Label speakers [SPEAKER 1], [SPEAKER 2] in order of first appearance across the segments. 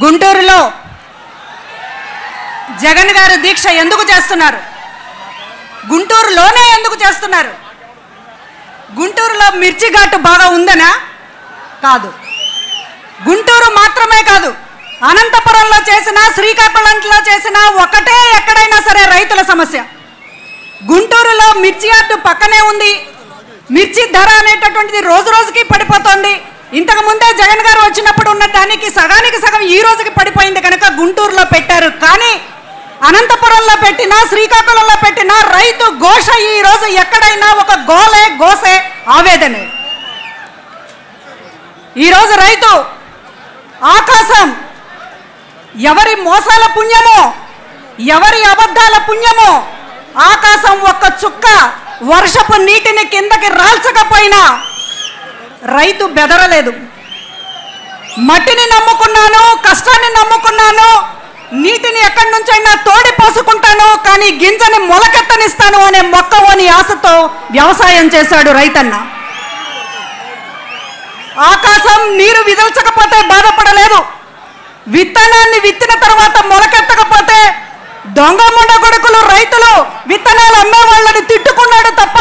[SPEAKER 1] గుంటూరులో జగన్ గారు దీక్ష ఎందుకు చేస్తున్నారు? గుంటూరులోనే ఎందుకు చేస్తున్నారు? గుంటూరులో మిర్చి ఘాటు బాగా ఉందనా? కాదు. గుంటూరు మాత్రమే కాదు, అనంతపురంలో చేసిన, శ్రీకాకుళంలో చేసిన ఒకటే ఎక్కడైనా సరే రైతుల సమస్య. గుంటూరులో మిర్చి ఘాటు పక్కనే ఉంది. మిర్చి ధర అనేటటువంటిది రోజు రోజుకి పడిపోతుంది. ఇంతకు ముందే జగన్ గారు వచ్చినప్పుడు ఉన్న దానికి సగానికి సగం ఈ రోజుకి పడిపోయింది కనుక గుంటూరులో పెట్టారు. కానీ అనంతపురంలో పెట్టినా, శ్రీకాకుళంలో పెట్టినా రైతు ఘోష ఈ రోజు ఎక్కడైనా ఒక గోసే ఆవేదనే. ఈరోజు రైతు ఆకాశం ఎవరి మోసాల పుణ్యమో, ఎవరి అబద్ధాల పుణ్యమో, ఆకాశం ఒక్క చుక్క వర్షపు నీటిని కిందకి రాల్చకపోయినా రైతు బెదరలేదు. మట్టిని నమ్ముకున్నాను, కష్టాన్ని నమ్ముకున్నాను, నీటిని ఎక్కడి నుంచైనా తోడి పోసుకుంటాను, కానీ గింజని మొలకెత్తనిస్తాను అనే మొక్కవోని ఆశతో వ్యవసాయం చేశాడు రైతన్న. ఆకాశం నీరు విదల్చకపోతే బాధపడలేదు. విత్తనాన్ని విత్తిన తర్వాత మొలకెత్తకపోతే దొంగ ముండ కొడుకులు రైతులు విత్తనాలు అమ్మే వాళ్ళని తిట్టుకున్నాడు తప్ప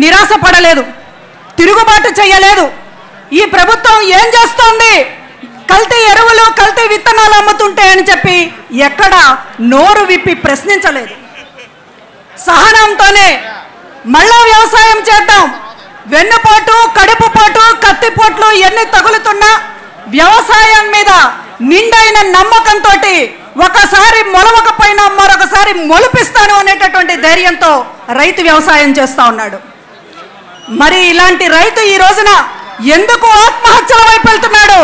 [SPEAKER 1] నిరాశపడలేదు, తిరుగుబాటు చేయలేదు. ఈ ప్రభుత్వం ఏం చేస్తోంది? కల్తీ ఎరువులు, కల్తీ విత్తనాలు అమ్ముతుంటే అని చెప్పి ఎక్కడ నోరు విప్పి ప్రశ్నించలేదు. సహనంతోనే మళ్ళా వ్యవసాయం చేద్దాం, వెన్నుపోటు, కడుపుపోటు, కత్తిపోట్లు ఎన్ని తగులుతున్నా వ్యవసాయం మీద నిండైన నమ్మకంతో ఒకసారి మొలవకపోయినా మరొకసారి మొలిపిస్తాను అనేటటువంటి ధైర్యంతో రైతు వ్యవసాయం చేస్తూ ఉన్నాడు. మరి ఇలాంటి రైతు ఈ రోజున ఎందుకు ఆత్మహత్యల వైపు వెళ్తున్నాడు?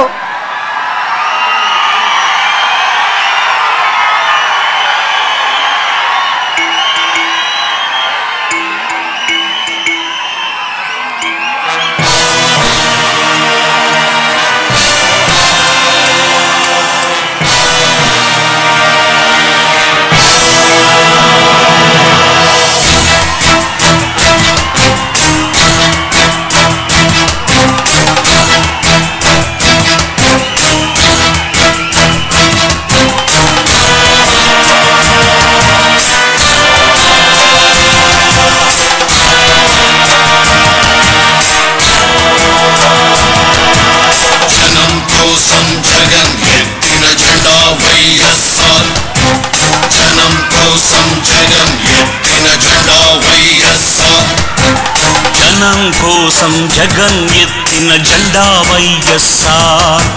[SPEAKER 2] జనం కోసం జగన్ ఎత్తిన జెండా వైఎస్ఆర్,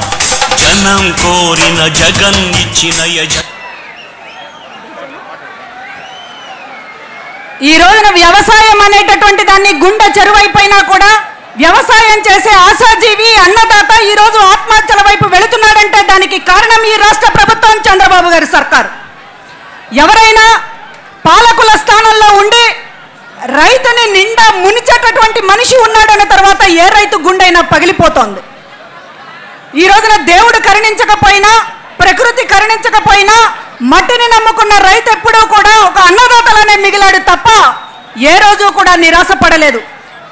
[SPEAKER 2] జనం కోరిన జగన్ ఇచ్చిన
[SPEAKER 1] ఈ రోజున వ్యవసాయం అనేటటువంటి దాన్ని గుండె చెరువైపోయినా కూడా వ్యవసాయం చేసే ఆశాజీవి అన్నదాత ఈ రోజు ఆత్మహత్యల వైపు వెళుతున్నాడంటే దానికి కారణం ఈ రాష్ట్ర ప్రభుత్వం, చంద్రబాబు గారి సర్కారు. ఎవరైనా పాలకుల స్థానంలో ఉండి రైతుని నిండా మునిచేటటువంటి మనిషి ఉన్నాడన్న తర్వాత ఏ రైతు గుండెైనా పగిలిపోతోంది. ఈ రోజున దేవుడు కరుణించకపోయినా, ప్రకృతి కరుణించకపోయినా మట్టిని నమ్ముకున్న రైతు ఎప్పుడూ కూడా ఒక అన్నదాతలనే మిగిలాడు తప్ప ఏ రోజు కూడా నిరాశపడలేదు.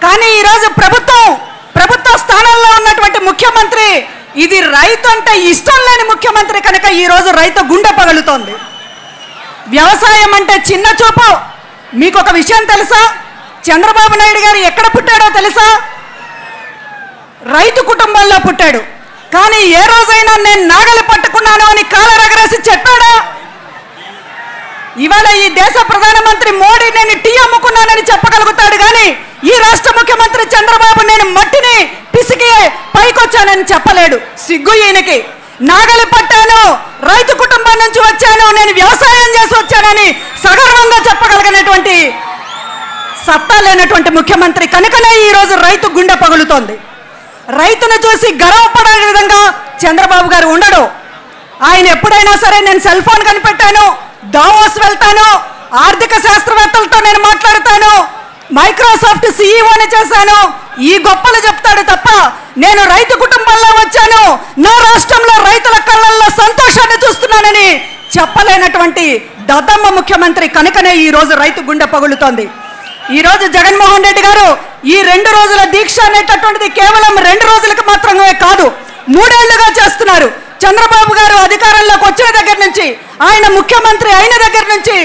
[SPEAKER 1] కానీ ఈరోజు ప్రభుత్వ స్థానంలో ఉన్నటువంటి ముఖ్యమంత్రి ఇది రైతు అంటే ఇష్టం లేని ముఖ్యమంత్రి కనుక ఈరోజు రైతు గుండె పగులుతోంది. వ్యవసాయం అంటే చిన్న చూపు. మీకు ఒక విషయం తెలుసా? చంద్రబాబు నాయుడు గారు ఎక్కడ పుట్టాడో తెలుసా? రైతు కుటుంబంలో పుట్టాడు. కానీ ఏ రోజైనా నేను నాగలి పట్టుకున్నాను అని కాలరగరేసి చెప్పాడా? ఇవాళ ఈ దేశ ప్రధానమంత్రి మోడీ నేను టీ అమ్ముకున్నానని చెప్పగలుగుతాడు, కానీ ఈ రాష్ట్ర ముఖ్యమంత్రి చంద్రబాబు నేను మట్టిని పిసికి పైకొచ్చానని చెప్పలేడు. సిగ్గు ఈయనకి. నాగలి పట్టాను, రైతు కుటుంబం నుంచి వచ్చాను, నేను వ్యవసాయం చేసి వచ్చానని సగర్వంగా చెప్పగలిగినటువంటి సత్తా లేనటువంటి ముఖ్యమంత్రి కనుకనే ఈరోజు రైతు గుండె పగులుతోంది. రైతును చూసి గర్వపడే విధంగా చంద్రబాబు గారు ఉండడు. ఆయన ఎప్పుడైనా సరే నేను సెల్ ఫోన్ కనిపెట్టాను, దావోస్ వెళ్తాను, ఆర్థిక శాస్త్రవేత్తలతో నేను మాట్లాడతాను, మైక్రోసాఫ్ట్ సీఈఓని చేశాను, ఈ గొప్పలు చెప్తాడు తప్ప నేను రైతు కుటుంబంలో వచ్చాను, నా రాష్ట్రంలో రైతుల కళ్ళల్లో సంతోషాన్ని చూస్తున్నానని చెప్పలేనటువంటి దద్దమ్మ ముఖ్యమంత్రి కనుకనే ఈరోజు రైతు గుండె పగులుతోంది. ఈరోజు జగన్మోహన్ రెడ్డి గారు ఈ 2 రోజుల దీక్ష అనేటటువంటిది కేవలం 2 రోజులకు మాత్రమే కాదు, 3 ఏళ్లుగా చేస్తున్నారు. చంద్రబాబు గారు అధికారంలోకి వచ్చిన దగ్గర నుంచి, ఆయన ముఖ్యమంత్రి అయిన దగ్గర నుంచి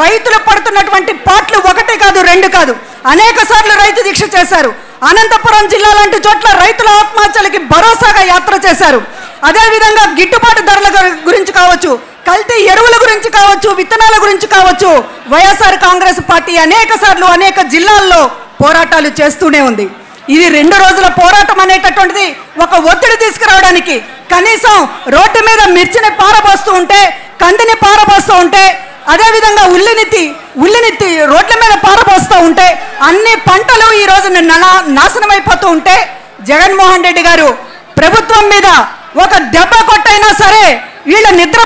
[SPEAKER 1] రైతులు పడుతున్నటువంటి పాటలు ఒకటి కాదు, రెండు కాదు, అనేక సార్లు రైతు దీక్ష చేశారు. అనంతపురం జిల్లా లాంటి చోట్ల రైతుల ఆత్మహత్యలకి భరోసాగా యాత్ర చేశారు. అదేవిధంగా గిట్టుబాటు ధరల గురించి కావచ్చు, కల్తీ ఎరువుల గురించి కావచ్చు, విత్తనాల గురించి కావచ్చు, వైఎస్ఆర్ కాంగ్రెస్ పార్టీ అనేక సార్లు అనేక జిల్లాల్లో పోరాటాలు చేస్తూనే ఉంది. ఇది 2 రోజుల పోరాటం అనేటటువంటిది ఒక ఒత్తిడి తీసుకురావడానికి, కనీసం రోడ్డు మీద మిర్చిని పారబోస్తూ ఉంటే, కందిని పారబోస్తూ ఉంటే, అదేవిధంగా ఉల్లిని రోడ్ల మీద పారబోస్తూ ఉంటే, అన్ని పంటలు ఈ రోజు నాశనం అయిపోతూ ఉంటే, జగన్మోహన్ రెడ్డి గారు ప్రభుత్వం మీద ఒక దెబ్బ కొట్టైనా సరే వీళ్ళ నిద్ర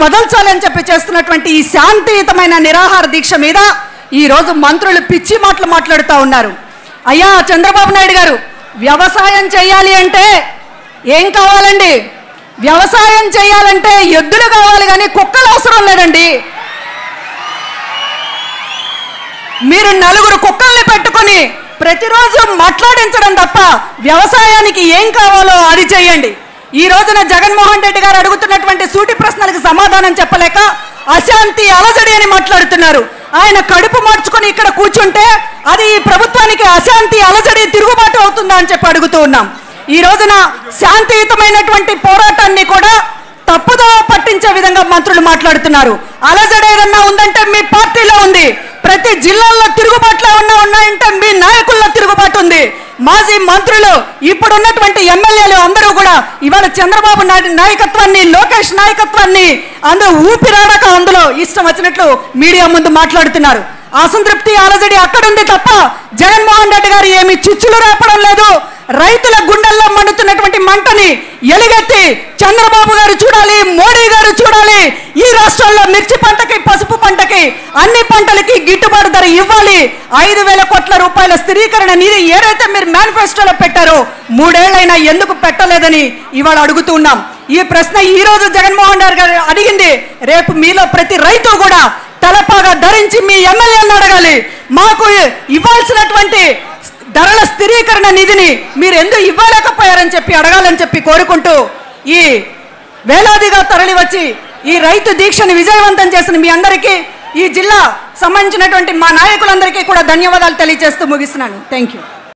[SPEAKER 1] వదల్చాలని చెప్పి చేస్తున్నటువంటి ఈ శాంతియుతమైన నిరాహార దీక్ష మీద ఈ రోజు మంత్రులు పిచ్చి మాటలు మాట్లాడుతూ ఉన్నారు. అయ్యా చంద్రబాబు నాయుడు గారు, వ్యవసాయం చేయాలి అంటే ఏం కావాలండి? వ్యవసాయం చేయాలంటే ఎద్దులు కావాలి, కానీ కుక్కలు అవసరం లేదండి. మీరు 4 కుక్కల్ని పెట్టుకొని ప్రతిరోజు మాట్లాడించడం తప్ప వ్యవసాయానికి ఏం కావాలో అది చేయండి. ఈ రోజున జగన్మోహన్ రెడ్డి గారు అడుగుతున్నటువంటి సూటి ప్రశ్నలకు సమాధానం చెప్పలేక అశాంతి అలజడి అని మాట్లాడుతున్నారు. ఆయన కడుపు మార్చుకొని ఇక్కడ కూర్చుంటే అది ఈ ప్రభుత్వానికి అశాంతి అలజడి తిరుగుబాటు అవుతుందా అని చెప్పి అడుగుతూ ఉన్నాం. ఈ రోజున శాంతియుతమైనటువంటి పోరాటాన్ని కూడా తప్పుదో పట్టించే విధంగా మంత్రులు మాట్లాడుతున్నారు. అలజడి ఏదన్నా ఉందంటే మీ పార్టీలో ఉంది, ప్రతి జిల్లాల్లో తిరుగుబాట్లు ఏమన్నా ఉన్నాయంటే మీ నాయకుల్లో తిరుగుబాటు ఉంది. మాజీ మంత్రులు, ఇప్పుడున్నటువంటి ఎమ్మెల్యేలు అందరూ కూడా ఇవాళ చంద్రబాబు నాయుడు నాయకత్వాన్ని, లోకేష్ నాయకత్వాన్ని అందరూ ఊపిరాడక అందులో ఇష్టం వచ్చినట్లు మీడియా ముందు మాట్లాడుతున్నారు. అసంతృప్తి అలజడి అక్కడుంది తప్ప జగన్మోహన్ రెడ్డి గారు ఏమి చిచ్చులు రేపడం లేదు. రైతుల గుండెల్లో మండుతున్నటువంటి మంటని ఎలుగెత్తి చంద్రబాబు గారు చూడాలి, మోడీ గారు చూడాలి. ఈ రాష్ట్రంలో మిర్చి పంటకి, పసుపు పంటకి, అన్ని పంటలకి గిట్టుబాటు ధర ఇవ్వాలి. 5,000 కోట్ల రూపాయల స్థిరీకరణ నిధి ఏదైతే మీరు మేనిఫెస్టోలో పెట్టారో 3 ఏళ్లైనా ఎందుకు పెట్టలేదని ఇవాళ అడుగుతున్నాం. ఈ ప్రశ్న ఈ రోజు జగన్మోహన్ రెడ్డి గారు అడిగింది. రేపు మీలో ప్రతి రైతు కూడా తలపాగా ధరించి మీ ఎమ్మెల్యేలను అడగాలి, మాకు ఇవ్వాల్సినటువంటి ధరల స్థిరీకరణ నిధిని మీరు ఎందుకు ఇవ్వలేకపోయారని చెప్పి అడగాలని చెప్పి కోరుకుంటూ, ఈ వేలాదిగా తరలి వచ్చి ఈ రైతు దీక్షను విజయవంతం చేసిన మీ అందరికీ, ఈ జిల్లా సంబంధించినటువంటి మా నాయకులందరికీ కూడా ధన్యవాదాలు తెలియజేస్తూ ముగిస్తున్నాను. Thank you.